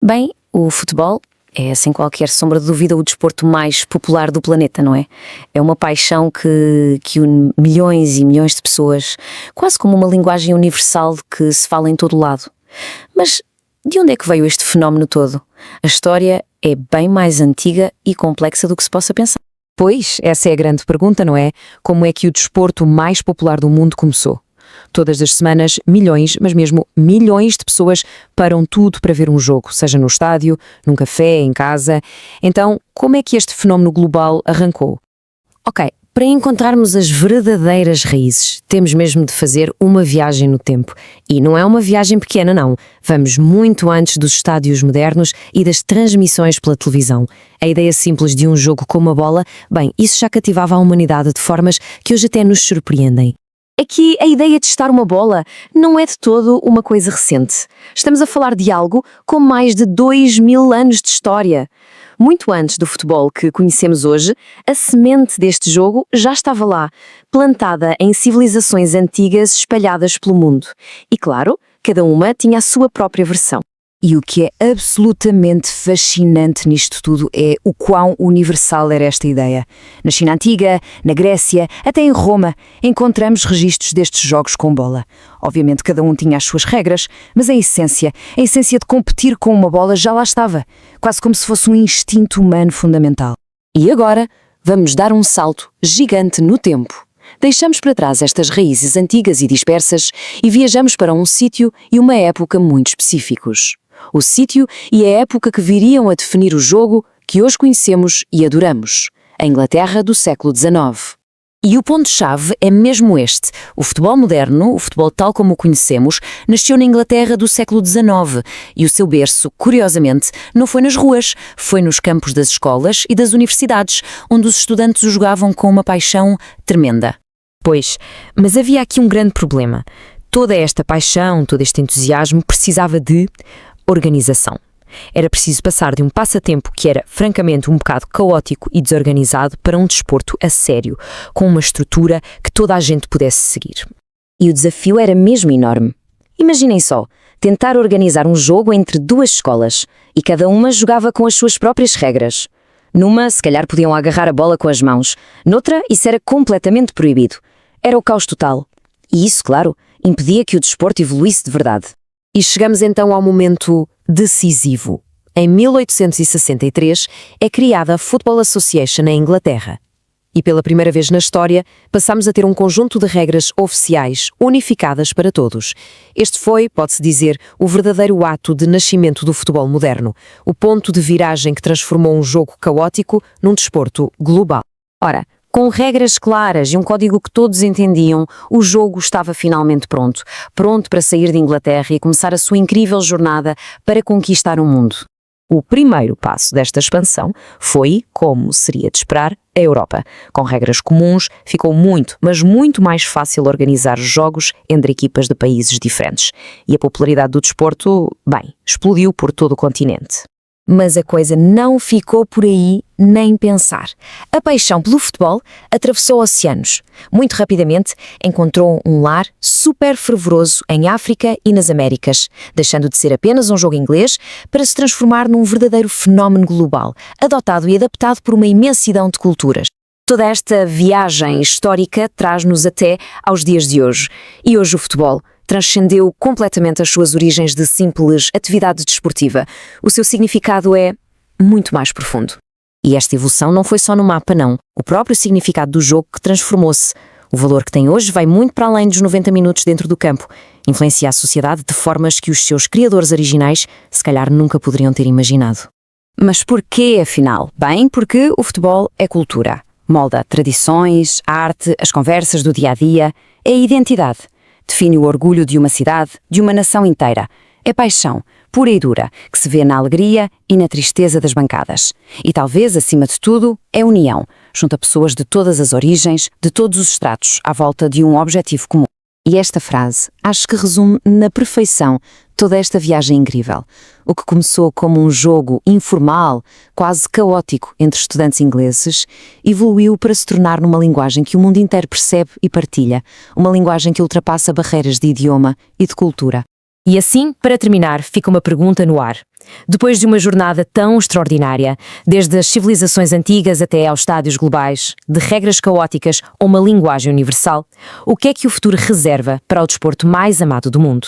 Bem, o futebol é, sem qualquer sombra de dúvida, o desporto mais popular do planeta, não é? É uma paixão que une milhões e milhões de pessoas, quase como uma linguagem universal que se fala em todo lado. Mas de onde é que veio este fenómeno todo? A história é bem mais antiga e complexa do que se possa pensar. Pois, essa é a grande pergunta, não é? Como é que o desporto mais popular do mundo começou? Todas as semanas, milhões, mas mesmo milhões de pessoas param tudo para ver um jogo, seja no estádio, num café, em casa. Então, como é que este fenómeno global arrancou? Ok, para encontrarmos as verdadeiras raízes, temos mesmo de fazer uma viagem no tempo. E não é uma viagem pequena, não. Vamos muito antes dos estádios modernos e das transmissões pela televisão. A ideia simples de um jogo com uma bola, bem, isso já cativava a humanidade de formas que hoje até nos surpreendem. É que a ideia de estar uma bola não é de todo uma coisa recente. Estamos a falar de algo com mais de 2000 anos de história. Muito antes do futebol que conhecemos hoje, a semente deste jogo já estava lá, plantada em civilizações antigas espalhadas pelo mundo. E claro, cada uma tinha a sua própria versão. E o que é absolutamente fascinante nisto tudo é o quão universal era esta ideia. Na China Antiga, na Grécia, até em Roma, encontramos registros destes jogos com bola. Obviamente cada um tinha as suas regras, mas a essência de competir com uma bola já lá estava, quase como se fosse um instinto humano fundamental. E agora, vamos dar um salto gigante no tempo. Deixamos para trás estas raízes antigas e dispersas e viajamos para um sítio e uma época muito específicos. O sítio e a época que viriam a definir o jogo que hoje conhecemos e adoramos, a Inglaterra do século XIX. E o ponto-chave é mesmo este. O futebol moderno, o futebol tal como o conhecemos, nasceu na Inglaterra do século XIX e o seu berço, curiosamente, não foi nas ruas, foi nos campos das escolas e das universidades, onde os estudantes o jogavam com uma paixão tremenda. Pois, mas havia aqui um grande problema. Toda esta paixão, todo este entusiasmo precisava de organização. Era preciso passar de um passatempo que era, francamente, um bocado caótico e desorganizado para um desporto a sério, com uma estrutura que toda a gente pudesse seguir. E o desafio era mesmo enorme. Imaginem só, tentar organizar um jogo entre duas escolas, e cada uma jogava com as suas próprias regras. Numa, se calhar podiam agarrar a bola com as mãos. Noutra, isso era completamente proibido. Era o caos total. E isso, claro, impedia que o desporto evoluísse de verdade. E chegamos então ao momento decisivo. Em 1863 é criada a Football Association em Inglaterra. E pela primeira vez na história, passamos a ter um conjunto de regras oficiais, unificadas para todos. Este foi, pode-se dizer, o verdadeiro ato de nascimento do futebol moderno, o ponto de viragem que transformou um jogo caótico num desporto global. Ora, com regras claras e um código que todos entendiam, o jogo estava finalmente pronto. Pronto para sair de Inglaterra e começar a sua incrível jornada para conquistar o mundo. O primeiro passo desta expansão foi, como seria de esperar, a Europa. Com regras comuns, ficou muito, mas muito mais fácil organizar jogos entre equipas de países diferentes. E a popularidade do desporto, bem, explodiu por todo o continente. Mas a coisa não ficou por aí nem pensar. A paixão pelo futebol atravessou oceanos. Muito rapidamente encontrou um lar super fervoroso em África e nas Américas, deixando de ser apenas um jogo inglês para se transformar num verdadeiro fenómeno global, adotado e adaptado por uma imensidão de culturas. Toda esta viagem histórica traz-nos até aos dias de hoje. E hoje o futebol transcendeu completamente as suas origens de simples atividade desportiva. O seu significado é muito mais profundo. E esta evolução não foi só no mapa, não. O próprio significado do jogo que transformou-se. O valor que tem hoje vai muito para além dos 90 minutos dentro do campo. Influencia a sociedade de formas que os seus criadores originais se calhar nunca poderiam ter imaginado. Mas porquê, afinal? Bem, porque o futebol é cultura. Molda tradições, arte, as conversas do dia-a-dia, é a identidade. Define o orgulho de uma cidade, de uma nação inteira. É paixão, pura e dura, que se vê na alegria e na tristeza das bancadas. E talvez, acima de tudo, é união. Junta pessoas de todas as origens, de todos os estratos, à volta de um objetivo comum. E esta frase, acho que resume na perfeição toda esta viagem incrível. O que começou como um jogo informal, quase caótico entre estudantes ingleses, evoluiu para se tornar numa linguagem que o mundo inteiro percebe e partilha, uma linguagem que ultrapassa barreiras de idioma e de cultura. E assim, para terminar, fica uma pergunta no ar. Depois de uma jornada tão extraordinária, desde as civilizações antigas até aos estádios globais, de regras caóticas a uma linguagem universal, o que é que o futuro reserva para o desporto mais amado do mundo?